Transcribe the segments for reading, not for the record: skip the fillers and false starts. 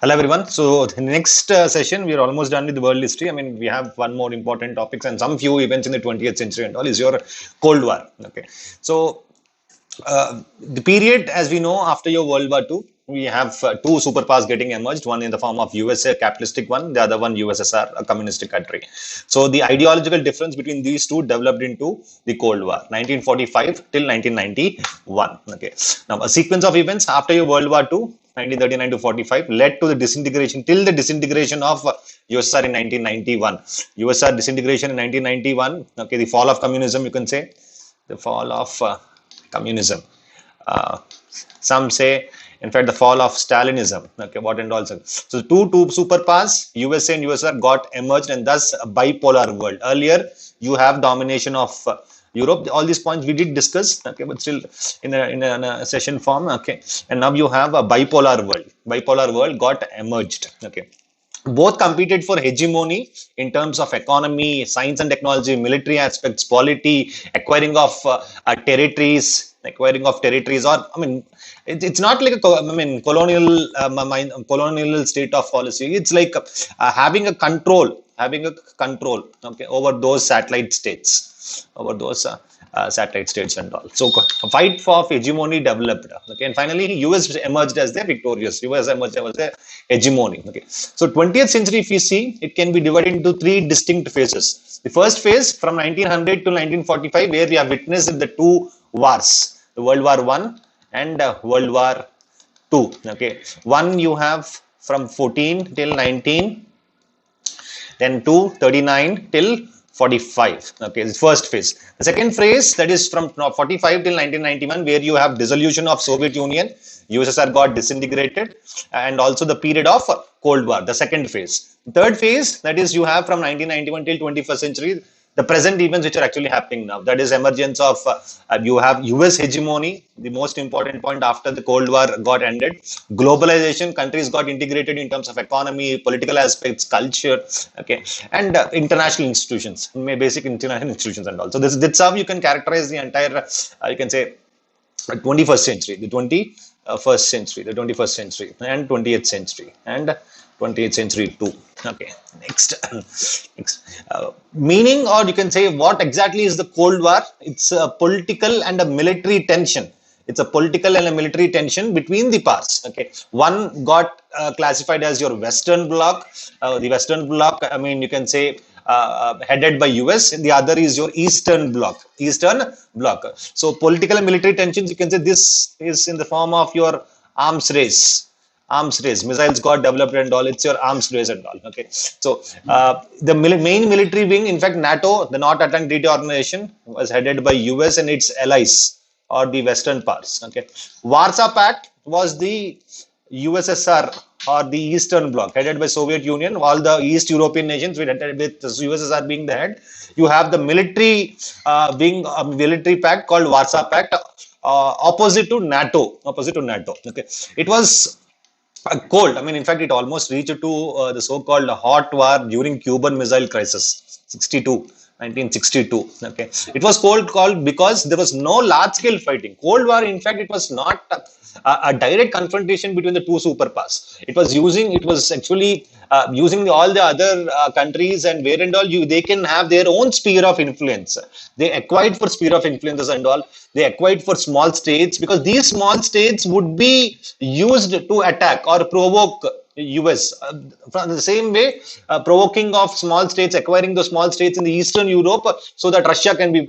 Hello everyone. So the next session, we are almost done with the world history. I mean, we have one more important topics and some few events in the 20th century and all is your Cold War. Okay. So the period, as we know, after your World War II, we have two superpowers getting emerged. One in the form of USA, capitalistic one, the other one USSR, a communistic country. So the ideological difference between these two developed into the Cold War, 1945 till 1991. Okay. Now a sequence of events after your World War II, 1939 to 45, led to the disintegration till the disintegration of USSR in 1991. USSR disintegration in 1991. Okay, the fall of communism, you can say, the fall of communism. Uh, some say, in fact, the fall of Stalinism. Okay, what and also. So two superpowers, USA and USSR, got emerged, and thus a bipolar world. Earlier, you have domination of Europe. All these points we did discuss. Okay, but still in a session form. Okay, and now you have a bipolar world. Bipolar world got emerged. Okay. Both competed for hegemony in terms of economy, science and technology, military aspects, polity, acquiring of territories, or I mean, it's not like colonial state of policy. It's like having a control, okay, over those satellite states, over those satellite states and all. So a fight for hegemony developed. Okay, and finally, US emerged as the victorious. US emerged as the hegemony. Okay, so 20th century, if you see, it can be divided into three distinct phases. The first phase from 1900 to 1945, where we have witnessed the two wars, the World War One and World War Two. Okay, one you have from 14 till 19, then 2 39 till 45. Okay, the first phase. The second phase, that is from 45 till 1991, where you have dissolution of Soviet Union, USSR got disintegrated, and also the period of Cold War, the second phase. Third phase, that is you have from 1991 till 21st century, the present events which are actually happening now. That is emergence of you have US hegemony, the most important point after the Cold War got ended. Globalization, countries got integrated in terms of economy, political aspects, culture, okay, and international institutions, basic international institutions and all. So that's how you can characterize the entire, you can say, 21st century, the 21st century, and 20th century, and 20th century too. Okay, next, meaning, or you can say, what exactly is the Cold War? It's a political and a military tension. It's a political and a military tension between the powers. Okay, one got classified as your Western Bloc. The Western Bloc, I mean, you can say, headed by US, and the other is your Eastern Bloc. So political and military tensions, you can say, this is in the form of your arms race. Missiles got developed and all. It's your arms race and all. Okay, so the main military wing, in fact, NATO, the North Atlantic Treaty Organization, was headed by US and its allies, or the Western powers. Okay, Warsaw Pact was the USSR, or the Eastern Bloc, headed by Soviet Union. All the East European nations, with USSR being the head. You have the military wing, military pact called Warsaw Pact, opposite to NATO. Okay, it was cold. I mean, in fact, it almost reached to the so-called hot war during Cuban Missile Crisis, 1962. Okay, it was called because there was no large-scale fighting. Cold War, in fact, it was not a direct confrontation between the two superpowers. It was actually using all the other countries, and where and all they can have their own sphere of influence. They acquired for sphere of influences and all. They acquired for small states, because these small states would be used to attack or provoke US. From the same way, provoking of small states, acquiring the small states in the Eastern Europe, so that Russia can be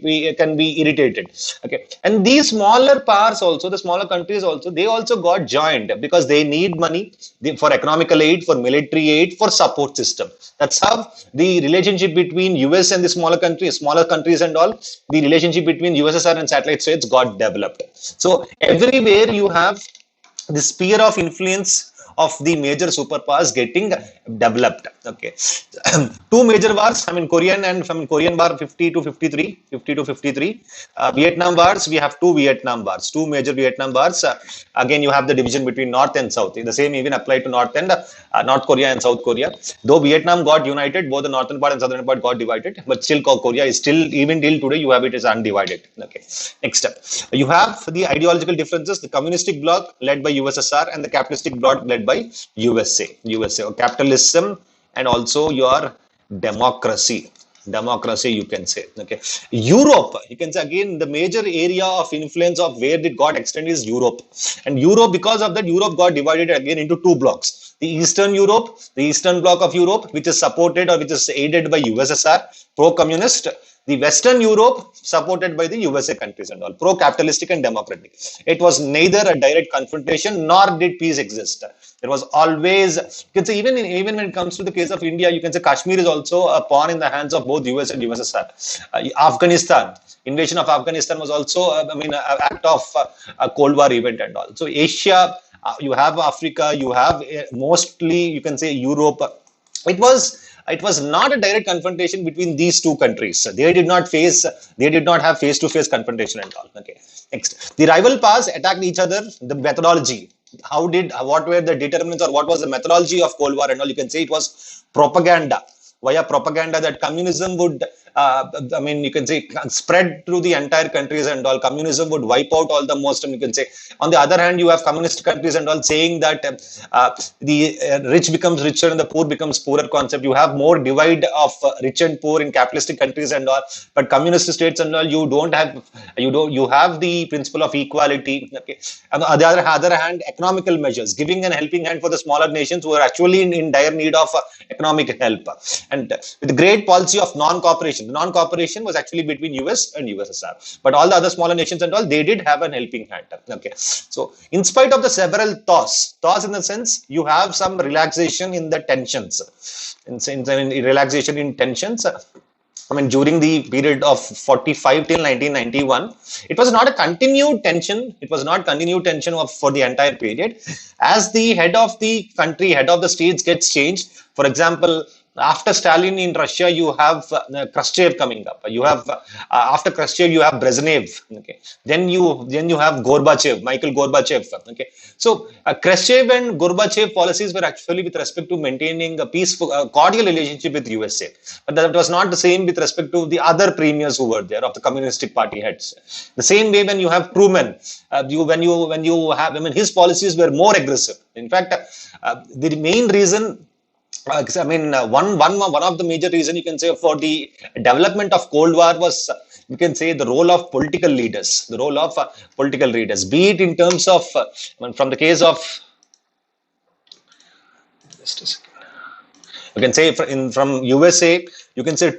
irritated. Okay, and these smaller powers also, the smaller countries also, they also got joined because they need money for economical aid, for military aid, for support system. That's how the relationship between US and the smaller countries and all, the relationship between USSR and satellite states got developed. So everywhere you have the sphere of influence of the major superpowers getting developed. Okay, two major wars. I mean, Korean War 50 to 53. Vietnam wars. We have two Vietnam wars, two major Vietnam wars. Again, you have the division between North and South. The same even applied to North Korea and South Korea. Though Vietnam got united, both the northern part and southern part got divided, but still Korea is still, even till today, you have it as undivided. Okay. Next step, you have the ideological differences: the communistic bloc led by USSR and the capitalistic bloc led by USA, or capitalism and also your democracy. Democracy, you can say. Okay, Europe, you can say again the major area of influence of where it got extended is Europe, and Europe, because of that, Europe got divided again into two blocks: the Eastern Europe, the Eastern bloc of Europe, which is supported or which is aided by USSR, pro-communist; the Western Europe, supported by the USA countries and all, pro-capitalistic and democratic. It was neither a direct confrontation nor did peace exist. There was always, you can say, even when it comes to the case of India, you can say Kashmir is also a pawn in the hands of both US and USSR. Afghanistan, invasion of Afghanistan was also, an act of a Cold War event and all. So Asia, you have Africa, you have mostly, you can say, Europe. It was not a direct confrontation between these two countries. They did not have face-to-face confrontation and all. Okay. Next, the rival powers attacked each other. The methodology. What were the determinants, or what was the methodology of Cold War and all? You can say it was propaganda. Via propaganda, that communism would, you can say, spread through the entire countries and all. Communism would wipe out all the most, and you can say. On the other hand, you have communist countries and all saying that the rich becomes richer and the poor becomes poorer concept. You have more divide of rich and poor in capitalistic countries and all. But communist states and all, you have the principle of equality. Okay. And on the other hand, economical measures, giving and helping hand for the smaller nations who are actually in dire need of economic help. And with the great policy of non-cooperation. The non-cooperation was actually between US and USSR. But all the other smaller nations and all, they did have an helping hand. Okay. So, in spite of the several thaws in the sense, you have some relaxation in the tensions. Relaxation in tensions. During the period of 45 till 1991, it was not a continued tension. It was not continued tension for the entire period. As the head of the country, head of the states gets changed. For example, after Stalin in Russia, you have Khrushchev coming up. You have after Khrushchev, you have Brezhnev. Okay, then you have Gorbachev, Michael Gorbachev. Okay, so Khrushchev and Gorbachev policies were actually with respect to maintaining a peaceful, cordial relationship with USA, but that was not the same with respect to the other premiers who were there of the communistic party heads. The same way when you have Truman, his policies were more aggressive. In fact, the main reason. One of the major reasons you can say for the development of Cold War was, you can say, the role of political leaders. The role of political leaders, be it in terms of, from the case of, just a second. You can say from USA, you can say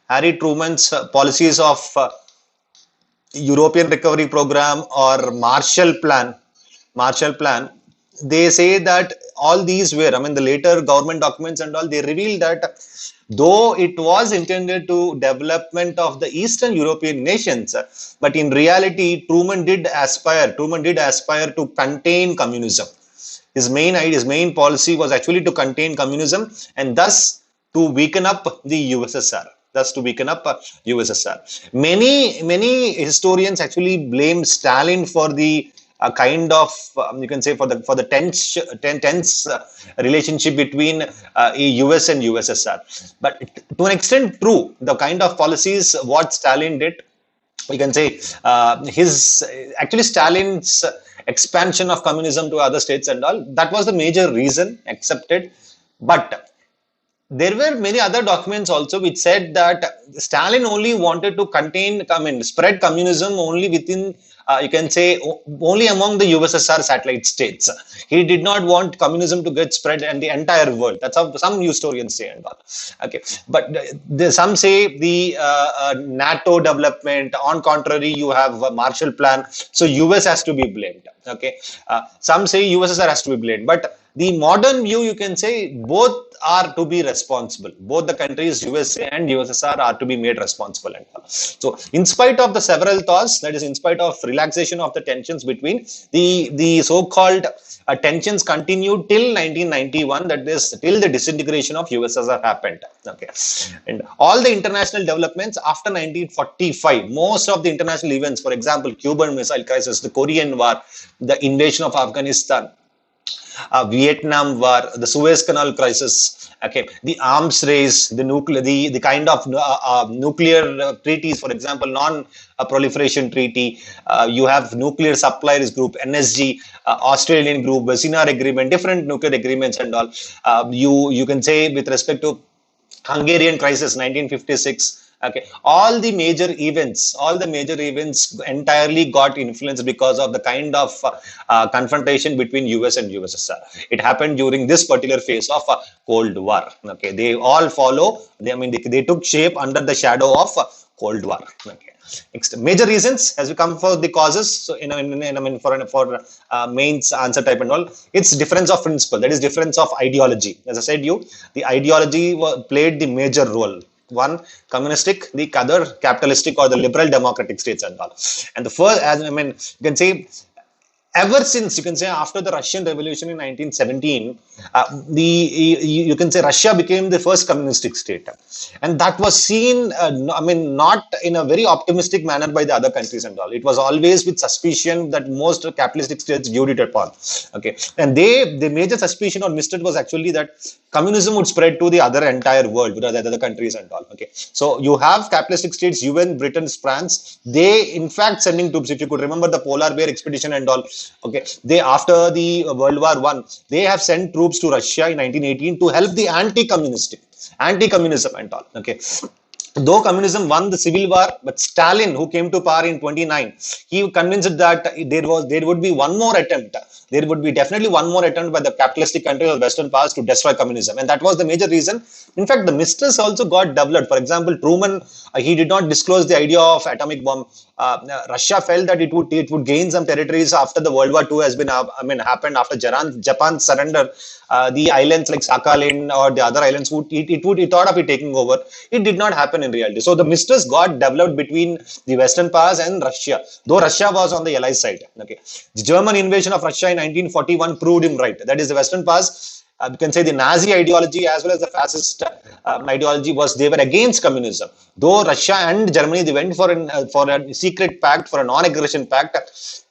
Harry Truman's policies of European Recovery Program or Marshall Plan. They say that all these were, the later government documents and all, they reveal that though it was intended to development of the Eastern European nations, but in reality, Truman did aspire to contain communism. His main policy was actually to contain communism and thus to weaken up the USSR. Many historians actually blame Stalin for the kind of, you can say, for the tense relationship between US and USSR. But to an extent, true, the kind of policies what Stalin did, you can say, Stalin's expansion of communism to other states and all, that was the major reason accepted. But there were many other documents also which said that Stalin only wanted to spread communism only within, you can say, only among the USSR satellite states. He did not want communism to get spread in the entire world. That's how some historians say and all. Okay, but some say the NATO development. On contrary, you have a Marshall Plan. So US has to be blamed. Okay, some say USSR has to be blamed, but the modern view, you can say, both are to be responsible. Both the countries, USA and USSR, are to be made responsible. So, in spite of the several thaws, that is, in spite of relaxation of the tensions between, the so-called tensions continued till 1991, that is, till the disintegration of USSR happened. Okay, and all the international developments after 1945, most of the international events, for example, Cuban Missile Crisis, the Korean War, the invasion of Afghanistan, Vietnam War, the Suez Canal crisis, okay, the arms race, the nuclear, the kind of nuclear treaties, for example, non-proliferation treaty. You have nuclear suppliers group, NSG, Australian group, Webinar agreement, different nuclear agreements and all. You can say with respect to Hungarian crisis, 1956. Okay, all the major events entirely got influenced because of the kind of confrontation between US and USSR. It happened during this particular phase of Cold War. Okay, they all follow. They took shape under the shadow of Cold War. Okay. Next, major reasons as we come for the causes. So, for mains answer type and all, it's difference of principle. That is difference of ideology. As I said, the ideology played the major role. One communistic, the other capitalistic or the liberal democratic states and all. And the first, you can say, ever since, you can say, after the Russian Revolution in 1917, you can say Russia became the first communistic state, and that was seen, not in a very optimistic manner by the other countries and all. It was always with suspicion that most capitalistic states viewed it upon. Okay, and the major suspicion or mistake was actually that communism would spread to the other entire world, the other countries and all. Okay, so you have capitalistic states, UN, Britain, France. They in fact sending troops. If you could remember the polar bear expedition and all. Okay, they after the World War I, they have sent troops to Russia in 1918 to help the anti-communism and all. Okay, though communism won the civil war, but Stalin, who came to power in 29, he convinced that there would be one more attempt. There would be definitely one more attempt by the capitalistic countries or Western powers to destroy communism, and that was the major reason. In fact, the mysteries also got developed. For example, Truman, he did not disclose the idea of atomic bomb. Russia felt that it would gain some territories after the World War II has been happened after Japan's surrender. The islands like Sakhalin or the other islands it thought of it taking over. It did not happen in reality. So the mysteries got developed between the Western powers and Russia, though Russia was on the Allied side. Okay, the German invasion of Russia in 1941 proved him right. That is, the Western powers, you can say the Nazi ideology as well as the fascist ideology they were against communism. Though Russia and Germany, they went for a secret pact, for a non-aggression pact,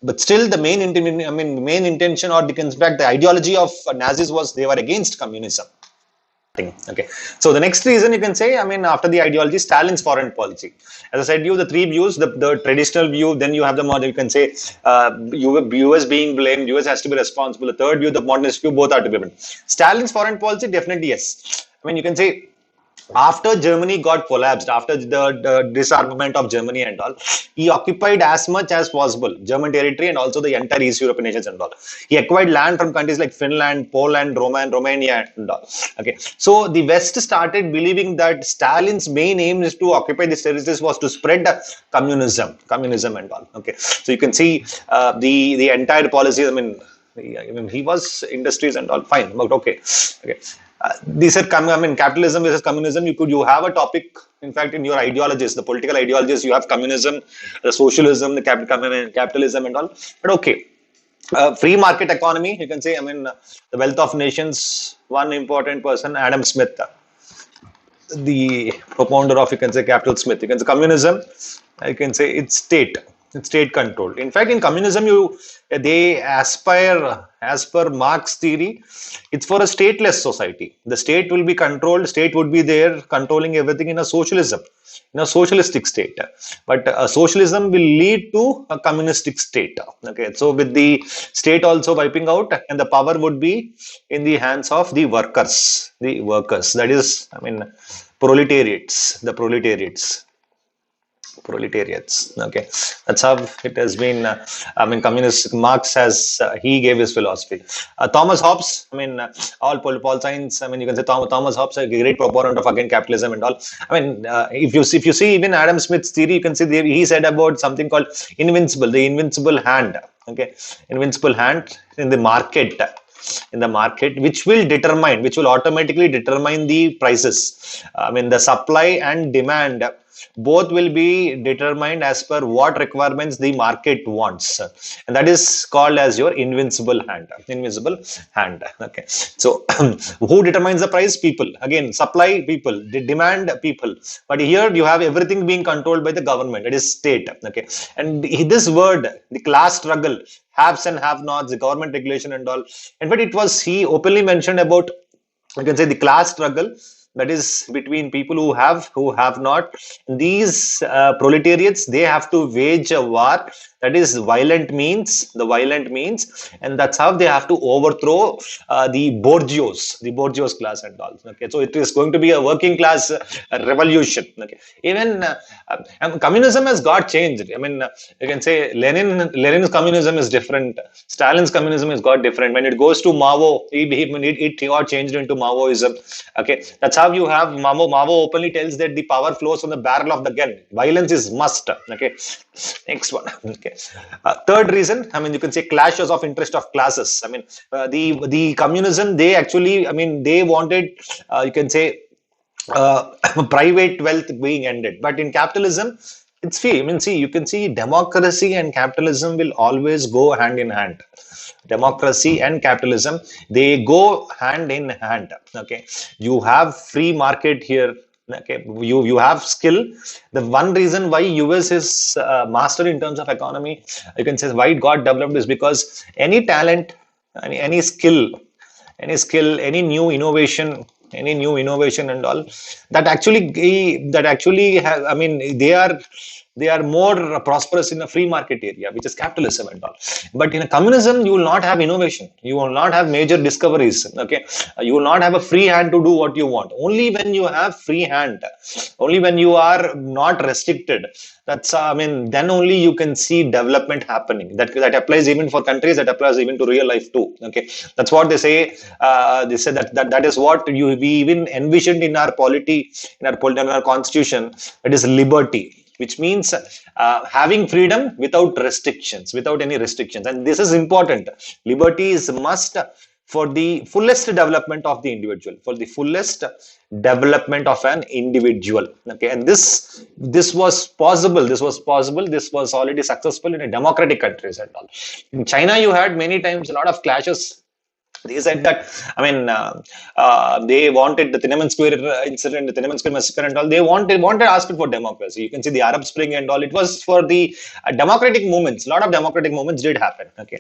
but still the main intention, or the ideology of Nazis was they were against communism. Okay, so the next reason you can say, after the ideology, Stalin's foreign policy. As I said, the three views, the traditional view, then you have the modern, you can say, US being blamed, US has to be responsible. The third view, the modernist view, both are to be blamed. Stalin's foreign policy, definitely yes. You can say, after Germany got collapsed, after the disarmament of Germany and all, he occupied as much as possible German territory and also the entire East European nations and all. He acquired land from countries like Finland, Poland, Romania and all. Okay, so the West started believing that Stalin's main aim is to occupy these territories was to spread communism and all. Okay, so you can see the entire policy. He was industries and all fine, but okay. These are capitalism versus communism. You have a topic, in fact, in your ideologies, the political ideologies. You have communism, the socialism, the capitalism, and all. But okay, free market economy. You can say, the wealth of nations. One important person, Adam Smith, the propounder of, you can say, capital Smith. You can say communism. You can say it's state controlled. In fact, in communism, they aspire, as per Marx theory, it's for a stateless society. The state will be controlled, state would be there controlling everything in a socialism, in a socialistic state. But socialism will lead to a communistic state. Okay, so with the state also wiping out, and the power would be in the hands of the workers. That is, proletariats. Okay, that's how it has been. Communist Marx has he gave his philosophy. Thomas Hobbes, all Paul Science. You can say Thomas Hobbes, a great proponent of again capitalism and all. If you see even Adam Smith's theory, you can see he said about something called the invincible hand. Okay, invincible hand in the market. Which will automatically determine the prices. The supply and demand both will be determined as per what requirements the market wants, and that is called as your invincible hand. Invincible hand. Okay, so who determines the price? People. Again, supply, people, the demand, people. But here you have everything being controlled by the government. It is state. Okay, and this word, the class struggle, haves and have nots, the government regulation and all. In fact, it was he openly mentioned about, you can say, the class struggle, that is between people who have not. These proletariats, they have to wage a war, that is violent means, and that's how they have to overthrow the bourgeois class and all. Okay, so it is going to be a working class revolution. Okay, even communism has got changed. I mean, you can say Lenin's communism is different. Stalin's communism has got different. When it goes to Mao, it got changed into Maoism. Okay, that's how you have Mao. Mao openly tells that the power flows from the barrel of the gun. Violence is must. Okay, next one. Okay, third reason. I mean, you can say clashes of interest of classes. I mean, the communism, they actually, I mean, they wanted, you can say, private wealth being ended. But in capitalism, it's free. I mean, see, you can see democracy and capitalism will always go hand in hand. Democracy and capitalism, they go hand in hand. Okay, you have free market here. Okay, you have skill. The one reason why US is master in terms of economy, you can say, why it got developed, is because any talent, any skill, any new innovation, and all, that actually have, I mean, they are more prosperous in a free market area, which is capitalism and all. But in a communism, you will not have innovation, you will not have major discoveries. Okay, you will not have a free hand to do what you want. Only when you have free hand, only when you are not restricted, that's I mean, then only you can see development happening. That applies even for countries, that applies even to real life too. Okay, that's what they say. They say that is what we even envisioned in our polity, in our constitution. It is liberty, which means having freedom without restrictions, without any restrictions. And this is important. Liberty is must for the fullest development of the individual, for the fullest development of an individual. Okay, and this was possible. This was already successful in a democratic countries and all. In China, you had many times a lot of clashes. They said that, I mean, they wanted the Tiananmen Square incident, the Tiananmen Square massacre and all. They wanted asking for democracy. You can see the Arab Spring and all. It was for the democratic movements. A lot of democratic movements did happen. Okay,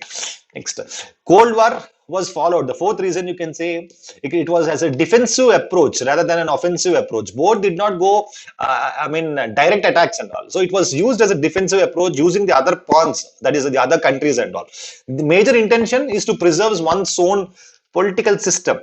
next, Cold War was followed. The fourth reason, you can say, it was as a defensive approach rather than an offensive approach. Both did not go, I mean, direct attacks and all. So it was used as a defensive approach using the other pawns, that is the other countries and all. The major intention is to preserve one's own political system,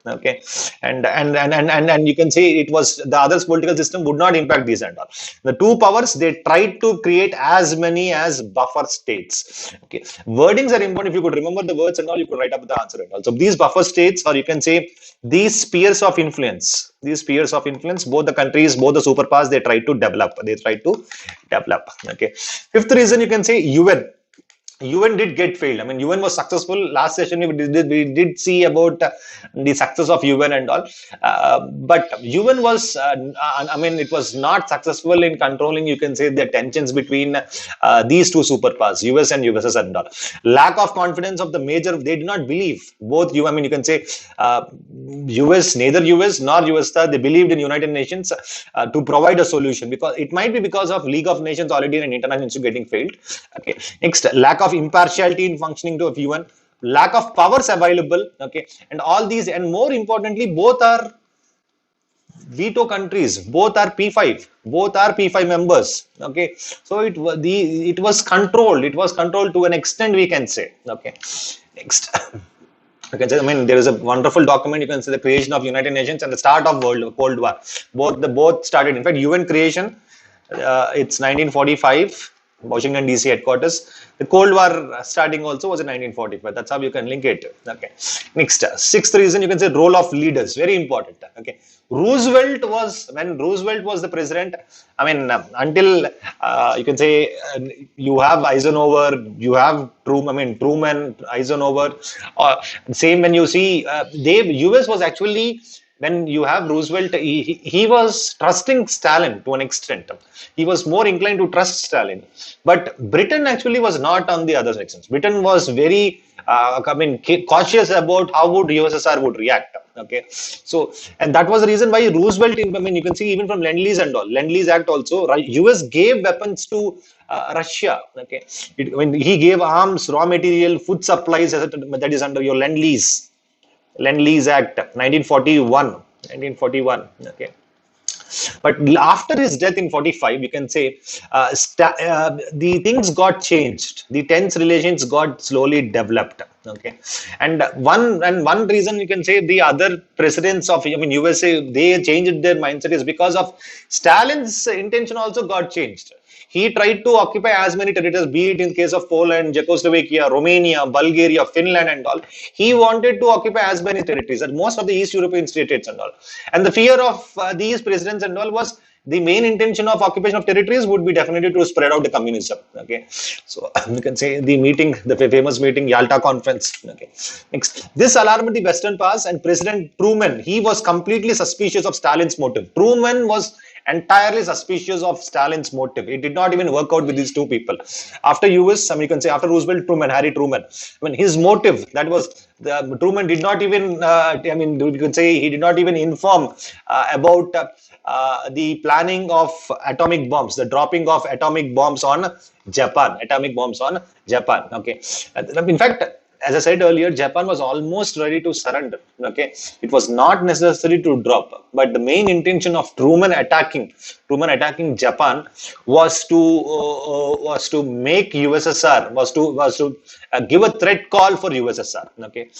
okay, and you can say it was the other's political system would not impact these and all. The two powers, they tried to create as many as buffer states. Okay, wordings are important. If you could remember the words and all, you could write up the answer and all. So these buffer states, or you can say these spheres of influence, both the countries, both the superpowers, they try to develop. Okay, fifth reason, you can say UN did get failed. I mean, UN was successful. Last session, we did see about the success of UN and all. But UN was, I mean, it was not successful in controlling, you can say, the tensions between these two superpowers, US and USSR and all. Lack of confidence of the major, they did not believe. Both you, I mean, you can say, US, neither US nor USSR, they believed in United Nations to provide a solution, because it might be because of League of Nations already in an international institute getting failed. Okay, next, lack of impartiality in functioning of UN, lack of powers available. Okay, and all these, and more importantly, both are veto countries, both are P5 members. Okay, so it was controlled to an extent, we can say. Okay, next. You can say, I mean, there is a wonderful document, you can say, the creation of United Nations and the start of Cold War. Both started. In fact, UN creation, it's 1945, Washington DC headquarters. The Cold War starting also was in 1945. That's how you can link it. Okay. Next, sixth reason, you can say role of leaders. Very important. Okay. When Roosevelt was the president, I mean, until you can say you have Eisenhower, you have Truman, Eisenhower. Same when you see, US was actually when you have Roosevelt, he was trusting Stalin to an extent. He was more inclined to trust Stalin. But Britain actually was not on the other sections. Britain was very, cautious about how would USSR would react. Okay, so and that was the reason why Roosevelt. You can see even from Lend-Lease and all, Lend-Lease Act also, right, US gave weapons to Russia. Okay, when he gave arms, raw material, food supplies, that is under your Lend-Lease Act, 1941. 1941. Okay. But after his death in 45, you can say the things got changed. The tense relations got slowly developed. Okay, and one reason you can say the other presidents of USA, they changed their mindset is because of Stalin's intention also got changed. He tried to occupy as many territories, be it in case of Poland, Czechoslovakia, Romania, Bulgaria, Finland, and all. He wanted to occupy as many territories, and most of the East European states and all. And the fear of these presidents and all was the main intention of occupation of territories would be definitely to spread out the communism. Okay, so you can say the meeting, the famous meeting, Yalta Conference. Okay, next, this alarmed the Western powers, and President Truman, he was completely suspicious of Stalin's motive. Truman was entirely suspicious of Stalin's motive. It did not even work out with these two people. After US, you can say after Roosevelt, Truman, Harry Truman. His motive, that was Truman did not even. You can say he did not even inform about the planning of atomic bombs, the dropping of atomic bombs on Japan. Atomic bombs on Japan. Okay. In fact, as I said earlier, Japan was almost ready to surrender. Okay, it was not necessary to drop, but the main intention of Truman attacking Japan was to make USSR, was to give a threat call for USSR. Okay,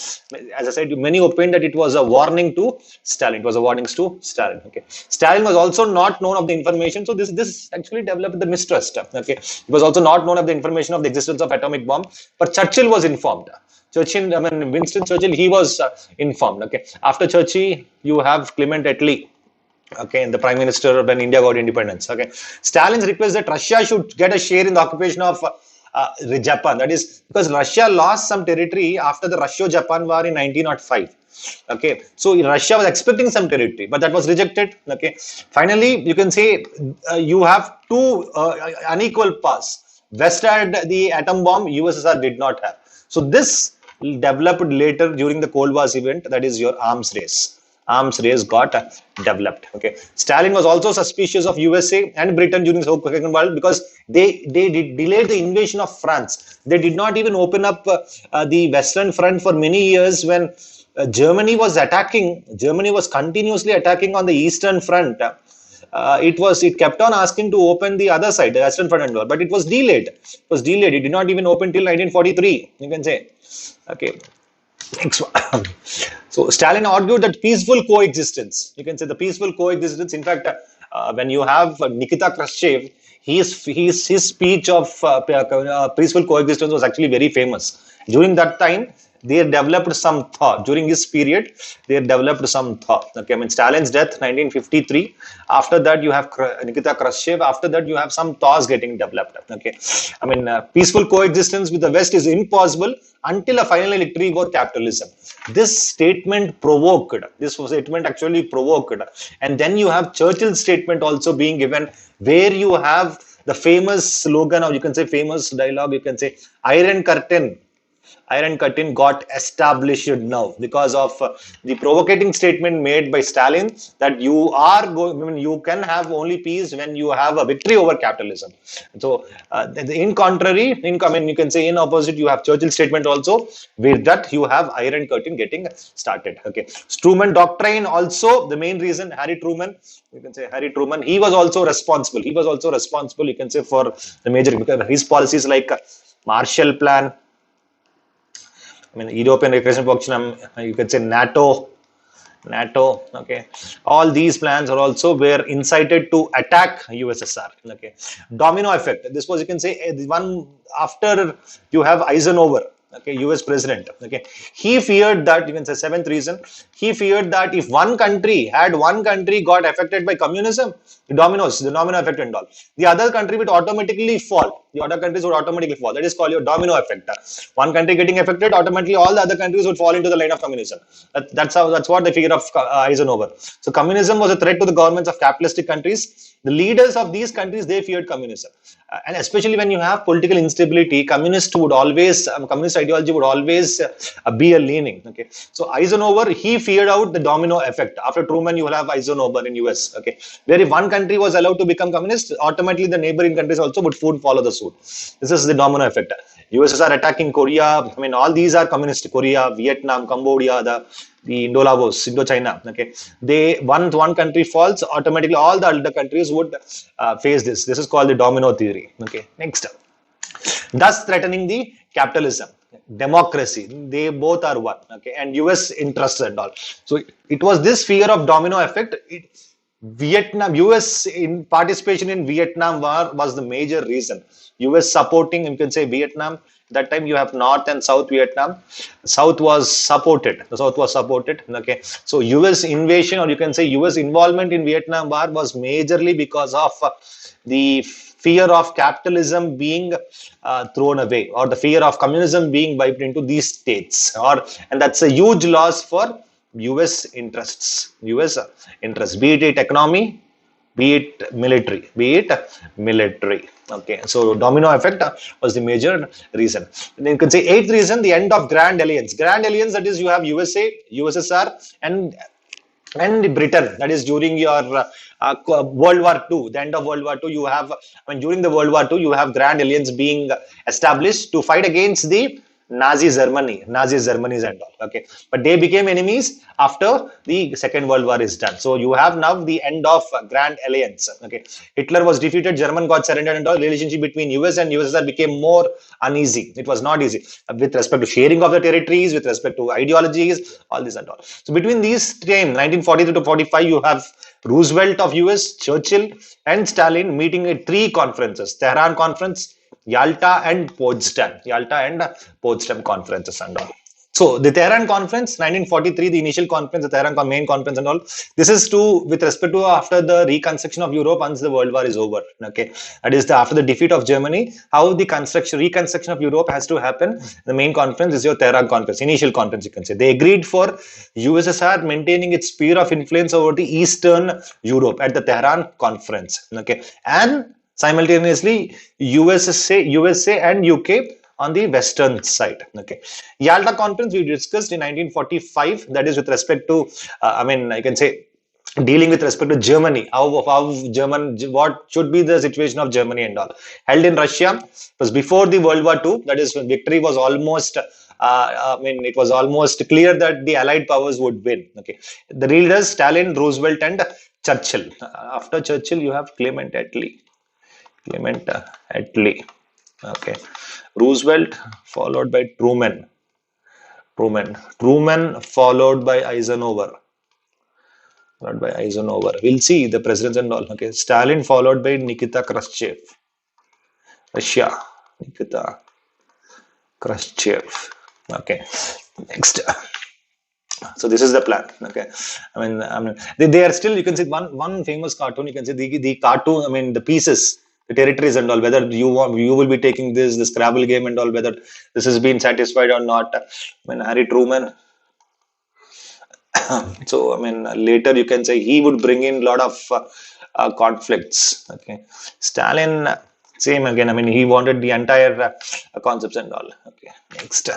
as I said, many opined that it was a warning to Stalin. It was a warning to Stalin. Okay, Stalin was also not known of the information, so this actually developed the mistrust. Okay, it was also not known of the information of the existence of atomic bomb, but Churchill was informed. Winston Churchill, he was informed. Okay, after Churchill, you have Clement Attlee. Okay, the Prime Minister when India got independence. Okay, Stalin's request that Russia should get a share in the occupation of Japan. That is because Russia lost some territory after the Russo-Japan War in 1905. Okay, so Russia was expecting some territory, but that was rejected. Okay, finally, you can say you have two unequal powers. West had the atom bomb, USSR did not have. So this developed later during the Cold War's event, that is your arms race. Arms race got developed. Okay, Stalin was also suspicious of USA and Britain during the Second World because they delayed the invasion of France. They did not even open up the Western Front for many years when Germany was attacking. Germany was continuously attacking on the Eastern Front. It kept on asking to open the other side, the Western Front and all, but it was delayed. It did not even open till 1943. You can say. Okay. Next one. So Stalin argued that peaceful coexistence. You can say the peaceful coexistence. In fact, when you have Nikita Khrushchev, his speech of peaceful coexistence was actually very famous. During that time, they developed some thought. During this period, they developed some thought. Okay, Stalin's death, 1953. After that, you have Nikita Khrushchev. After that, you have some thoughts getting developed. Okay, peaceful coexistence with the West is impossible until a final victory over capitalism. This statement provoked. This statement actually provoked. And then you have Churchill's statement also being given, where you have the famous slogan, or you can say famous dialogue. You can say Iron Curtain got established now because of the provocating statement made by Stalin that you can have only peace when you have a victory over capitalism. So, you can say in opposite, you have Churchill's statement also. With that, you have Iron Curtain getting started. Okay, Truman Doctrine also, the main reason, Harry Truman, he was also responsible. You can say for the major, because his policies like Marshall Plan, European Recreation Program, you can say NATO, okay. All these plans are also were incited to attack USSR. Okay. Domino effect. This was, you can say, one after you have Eisenhower. okay, US president, okay, he feared that, you can say seventh reason, he feared that if one country got affected by communism, the domino effect and all, the other country would automatically fall. The other countries would automatically fall. That is called your domino effect. One country getting affected, automatically all the other countries would fall into the line of communism. That's what the figure of Eisenhower. So communism was a threat to the governments of capitalistic countries. The leaders of these countries, they feared communism, and especially when you have political instability, communist ideology would always be a leaning. Okay, so Eisenhower, he feared out the domino effect. After Truman, you will have Eisenhower in US. Okay, where if one country was allowed to become communist, automatically the neighboring countries also would follow the suit. This is the domino effect. USSR attacking Korea. I mean, all these are communist. Korea, Vietnam, Cambodia, the Indo-Lavos, Indochina. Okay, they once one country falls, automatically all the other countries would face this. This is called the domino theory. Okay, next, thus threatening the capitalism, democracy. They both are one. Okay, and US interests and all. So it was this fear of domino effect. US in participation in Vietnam War was the major reason. US supporting, you can say, Vietnam. That time you have North and South Vietnam. South was supported. The South was supported. Okay, so US invasion, or you can say US involvement in Vietnam War, was majorly because of the fear of capitalism being thrown away, or the fear of communism being wiped into these states, and that's a huge loss for US interests. US interests, be it economy, be it military. Okay, so domino effect was the major reason. And then you can say eighth reason, the end of Grand Alliance. Grand Alliance, that is, you have USA, USSR, and Britain. That is during your World War II, the end of World War II. You have, I mean, during the World War II, you have Grand Alliance being established to fight against the Nazi Germany and all. Okay, but they became enemies after the Second World War is done. So you have now the end of Grand Alliance. Okay, Hitler was defeated, German got surrendered, and all. Relationship between US and USSR became more uneasy. It was not easy with respect to sharing of the territories, with respect to ideologies, all this and all. So between these time, 1943 to 45, you have Roosevelt of US, Churchill, and Stalin meeting at three conferences: Tehran Conference, Yalta and Potsdam conferences and all. So the Tehran Conference, 1943, the initial conference, the Tehran main conference and all. This is with respect to after the reconstruction of Europe once the World War is over. Okay, that is after the defeat of Germany, how the reconstruction of Europe has to happen. The main conference is your Tehran Conference, initial conference, you can say. They agreed for USSR maintaining its sphere of influence over the Eastern Europe at the Tehran Conference. Okay, and simultaneously, USA and UK on the western side. Okay, Yalta Conference we discussed in 1945. That is with respect to, I can say, dealing with respect to Germany. What should be the situation of Germany and all. Held in Russia. It was before the World War II. That is when victory was almost. It was almost clear that the Allied powers would win. Okay, the leaders Stalin, Roosevelt, and Churchill. After Churchill, you have Clement Attlee. Okay, Roosevelt followed by Truman followed by Eisenhower. We'll see the presidents and all. Okay, Stalin followed by Nikita Khrushchev. Russia, Nikita Khrushchev. Okay, next. So this is the plan. Okay, I mean they are still, you can see one famous cartoon. You can see the cartoon. I mean the pieces, the territories and all, whether you will be taking the Scrabble game and all, whether this has been satisfied or not. I mean, Harry Truman. So I mean, later you can say he would bring in a lot of conflicts. Okay, Stalin, same again. I mean, he wanted the entire concepts and all. Okay, next.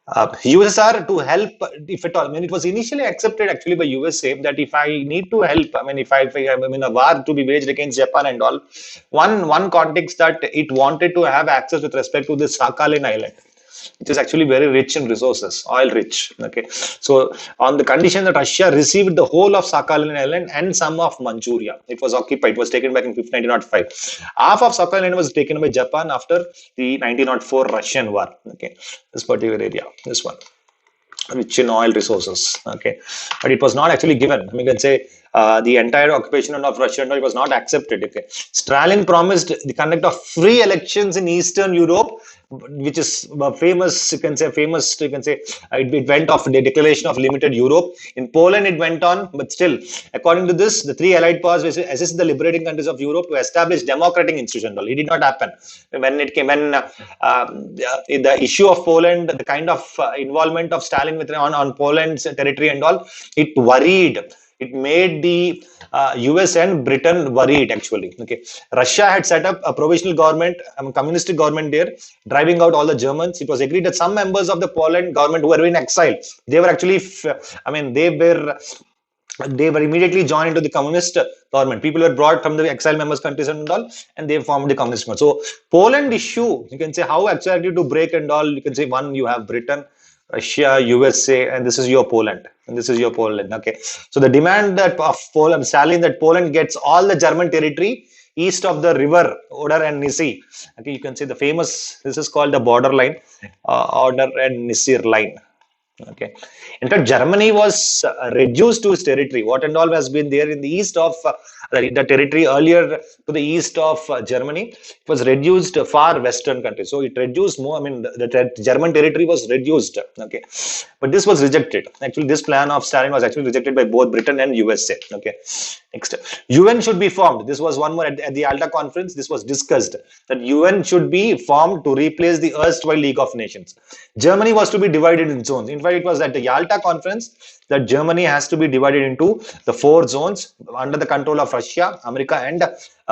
USSR to help, if at all. I mean, it was initially accepted actually by USA that if I need to help, I mean, if a war to be waged against Japan and all, one context that it wanted to have access with respect to the Sakhalin Island, which is actually very rich in resources, oil rich. Okay, so on the condition that Russia received the whole of Sakhalin Island and some of Manchuria, it was occupied. It was taken back in 1905. Half of Sakhalin Island was taken by Japan after the 1904 Russian war. Okay, this particular area, this one, rich in oil resources. Okay, but it was not actually given. I mean, you can say the entire occupation of Russia and all, it was not accepted. Okay, Stalin promised the conduct of free elections in Eastern Europe, which is famous, you can say, it went off the declaration of limited Europe. In Poland, it went on, but still, according to this, the three allied powers assisted the liberating countries of Europe to establish democratic institutions. It did not happen. The issue of Poland, the kind of involvement of Stalin on Poland's territory and all, it worried. It made the US and Britain worried, actually. Okay, Russia had set up a provisional government, communist government there, driving out all the Germans. It was agreed that some members of the Poland government who were in exile, they were actually, they were immediately joined into the communist government. People were brought from the exile members countries and all, and they formed the communist government. So Poland issue, you can say how exactly to break and all. You can say one, you have Britain, Russia, USA, and this is your Poland, and this is your Poland. Okay, so the demand that of Poland, Stalin, that Poland gets all the German territory east of the river Oder and Nisi. Okay, you can say the famous. This is called the borderline, Oder and Nisir line. Okay. In fact, Germany was reduced to its territory. What and all has been there in the east of the territory earlier to the east of Germany, it was reduced to far western countries. So it reduced more. I mean, the German territory was reduced. Okay, but this was rejected. Actually, this plan of Stalin was actually rejected by both Britain and USA. Okay. Next, UN should be formed. This was one more at the Alta conference. This was discussed that UN should be formed to replace the erstwhile League of Nations. Germany was to be divided in zones. In fact, it was at the Yalta conference that Germany has to be divided into the 4 zones under the control of Russia, America, and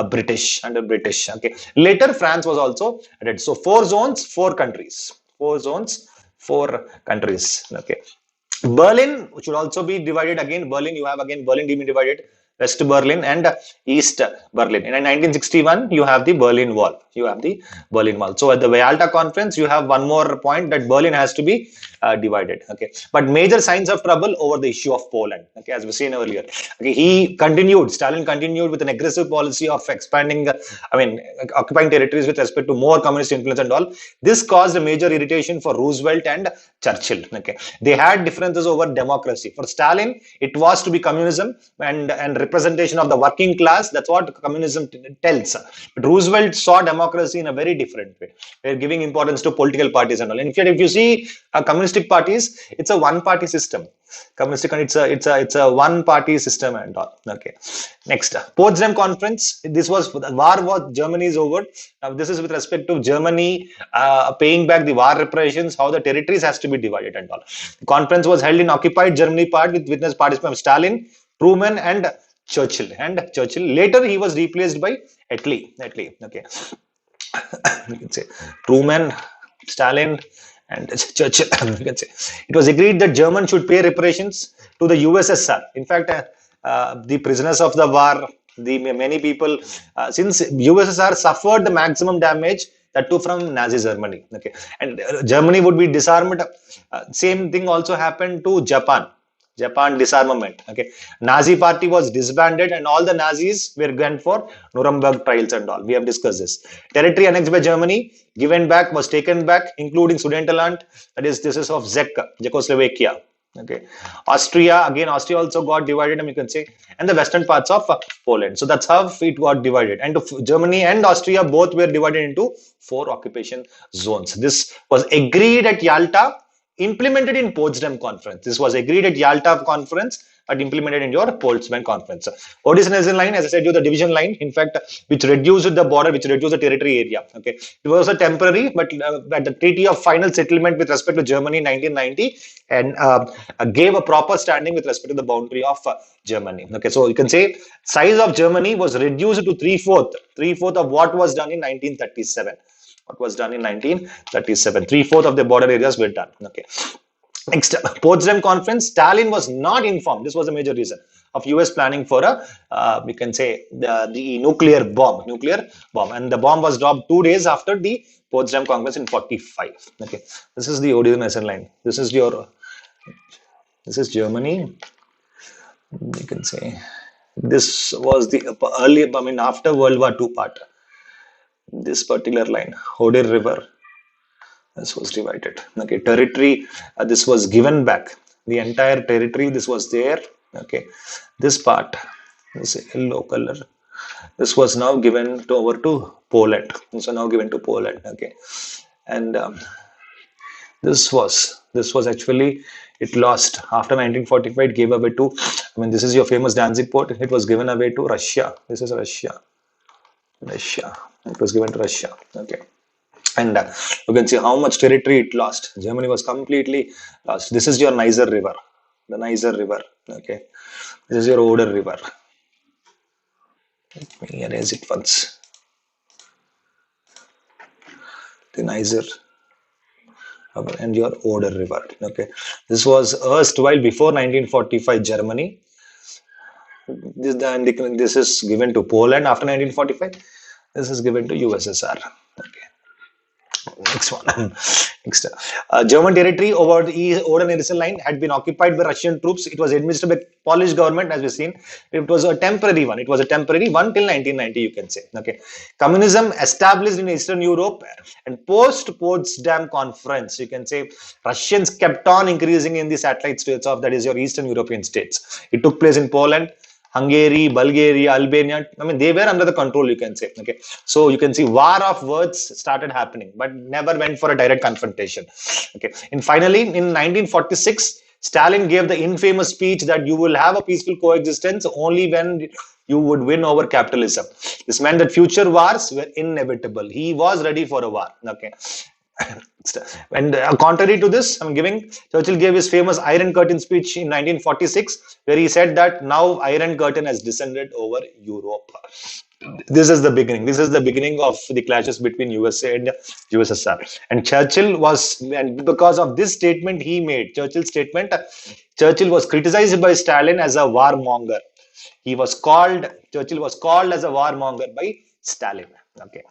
British. Okay. Later, France was also added. So 4 zones, 4 countries. 4 zones, 4 countries. Okay. Berlin should also be divided again. Berlin, you have again Berlin being divided. West Berlin and East Berlin. And in 1961, you have the Berlin Wall. So at the Yalta conference, you have one more point that Berlin has to be divided. Okay, but major signs of trouble over the issue of Poland. Okay, as we've seen earlier. Okay, Stalin continued with an aggressive policy of expanding, occupying territories with respect to more communist influence and all. This caused a major irritation for Roosevelt and Churchill. Okay, they had differences over democracy. For Stalin, it was to be communism and representation of the working class. That's what communism tells. But Roosevelt saw democracy in a very different way. They're giving importance to political parties and all. And if you see communistic parties, it's a one-party system. It's a one-party system and all. Okay. Next, Potsdam Conference. This was the war. Germany is over. Now, this is with respect to Germany paying back the war reparations. How the territories has to be divided and all. The conference was held in occupied Germany part with witness participation of Stalin, Truman, and Churchill. Later, he was replaced by Attlee. Okay, you can say Truman, Stalin, and Churchill. You can say it was agreed that Germans should pay reparations to the USSR. In fact, the prisoners of the war, many people, since USSR suffered the maximum damage, that too from Nazi Germany. Okay, and Germany would be disarmed. Same thing also happened to Japan disarmament. Okay, Nazi party was disbanded and all the Nazis were gone for Nuremberg trials and all. We have discussed this. Territory annexed by Germany was taken back, including Sudetenland. This is of Czechoslovakia. Okay, Austria also got divided, and you can say, and the western parts of Poland. So that's how it got divided. And Germany and Austria both were divided into 4 occupation zones. This was agreed at Yalta, implemented in Potsdam Conference. This was agreed at Yalta Conference, but implemented in your Potsdam Conference. Odyssean line, as I said, the division line, in fact, which reduced the border, which reduced the territory area. Okay, it was a temporary, but at the Treaty of Final Settlement with respect to Germany in 1990, and gave a proper standing with respect to the boundary of Germany. Okay, so you can say size of Germany was reduced to 3/4 of what was done in 1937. 3/4 of the border areas were done. Okay. Next, Potsdam Conference. Stalin was not informed. This was a major reason of US planning for we can say the nuclear bomb, and the bomb was dropped 2 days after the Potsdam Conference in 45. Okay, this is the Odyssean line. This is Germany. You can say this was the early, after World War II part. This particular line, Oder River, this was divided. Okay, territory, this was given back. The entire territory, this was there. Okay, this part, this yellow color, this was now given over to Poland. Okay, And this was actually, it lost after 1945. It gave away to, I mean, this is your famous Danzig port. It was given away to Russia. This is Russia. Russia. It was given to Russia. Okay. And you can see how much territory it lost. Germany was completely lost. This is your Niger River, the Niger River. Okay, this is your Oder River. Let me erase it once. The Niger River and your Oder River. Okay, this was erstwhile before 1945 Germany. This is given to Poland after 1945. This is given to USSR. Okay. Next one. Next. German territory over the Oder-Neisse line had been occupied by Russian troops. It was administered by Polish government, as we've seen. It was a temporary one. It was a temporary one till 1990, you can say. Okay. Communism established in Eastern Europe, and post-Potsdam Conference, you can say, Russians kept on increasing in the satellite states of, that is, your Eastern European states. It took place in Poland, Hungary, Bulgaria, Albania. I mean, they were under the control, you can say. Okay, so you can see war of words started happening, but never went for a direct confrontation. Okay, and finally, in 1946, Stalin gave the infamous speech that you will have a peaceful coexistence only when you would win over capitalism. This meant that future wars were inevitable. He was ready for a war. Okay. And contrary to this, Churchill gave his famous Iron Curtain speech in 1946, where he said that now Iron Curtain has descended over Europe. This is the beginning. This is the beginning of the clashes between USA and USSR. And Churchill was, and because of this statement he made, Churchill was criticized by Stalin as a warmonger. Churchill was called as a warmonger by Stalin. Okay.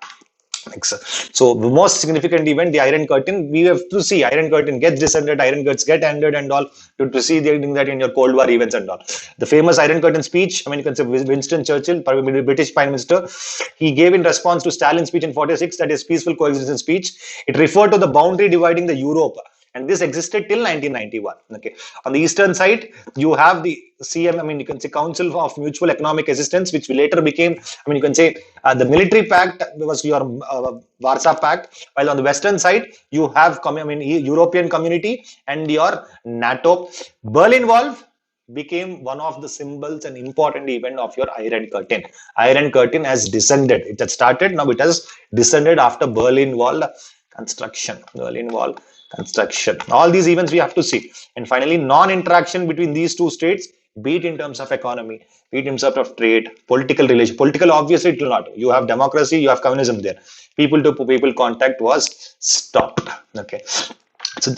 So the most significant event, the Iron Curtain, we have to see Iron Curtain gets descended, Iron Curtains get ended and all, to see that in your Cold War events and all. The famous Iron Curtain speech, I mean, you can say Winston Churchill, British Prime Minister, he gave in response to Stalin's speech in 46, that is peaceful coexistence speech. It referred to the boundary dividing the Europe. And this existed till 1991. Okay. On the eastern side, you have the CM, I mean, you can say Council of Mutual Economic Assistance, which later became, I mean, you can say the military pact was your Warsaw Pact, while on the western side, you have, European Community and your NATO. Berlin Wall became one of the symbols and important event of your Iron Curtain. Iron Curtain has descended. It had started, now it has descended after Berlin Wall construction. All these events we have to see. And finally, non-interaction between these two states, be it in terms of economy, be it in terms of trade, political relation. Political, obviously, it will not. You have democracy, you have communism there. People to people contact was stopped. Okay. So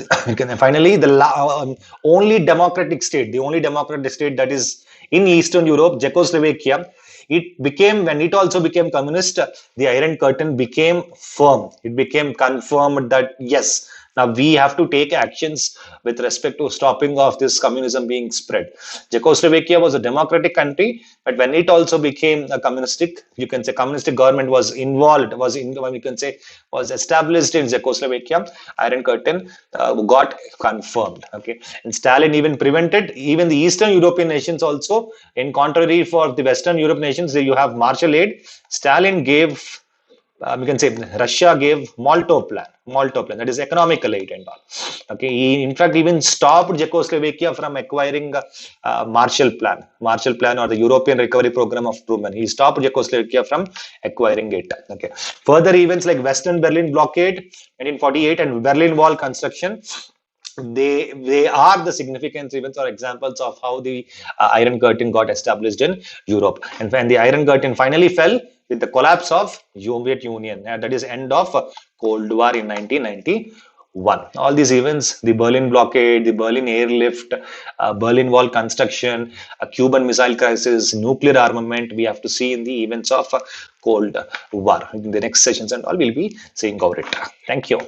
finally, the only democratic state that is in Eastern Europe, Czechoslovakia, when it also became communist, the Iron Curtain became firm. It became confirmed that yes, now we have to take actions with respect to stopping of this communism being spread. Czechoslovakia was a democratic country, but when it also became a communistic, you can say communistic government was involved, was established in Czechoslovakia, Iron Curtain got confirmed. Okay, and Stalin even prevented even the Eastern European nations also, in contrary for the Western Europe nations, you have Marshall aid. Stalin gave, we can say Russia gave Molotov plan, that is economical aid and all. Okay, he in fact even stopped Czechoslovakia from acquiring Marshall plan or the European Recovery Program of Truman. He stopped Czechoslovakia from acquiring it. Okay, further events like Western Berlin blockade 1948 and Berlin Wall construction, they are the significant events or examples of how the Iron Curtain got established in Europe. And when the Iron Curtain finally fell with the collapse of Soviet Union, that is end of Cold War in 1991. All these events, the Berlin blockade, the Berlin airlift, Berlin Wall construction, a Cuban Missile Crisis, nuclear armament, we have to see in the events of Cold War. In the next sessions and all, we'll be seeing over it. Thank you.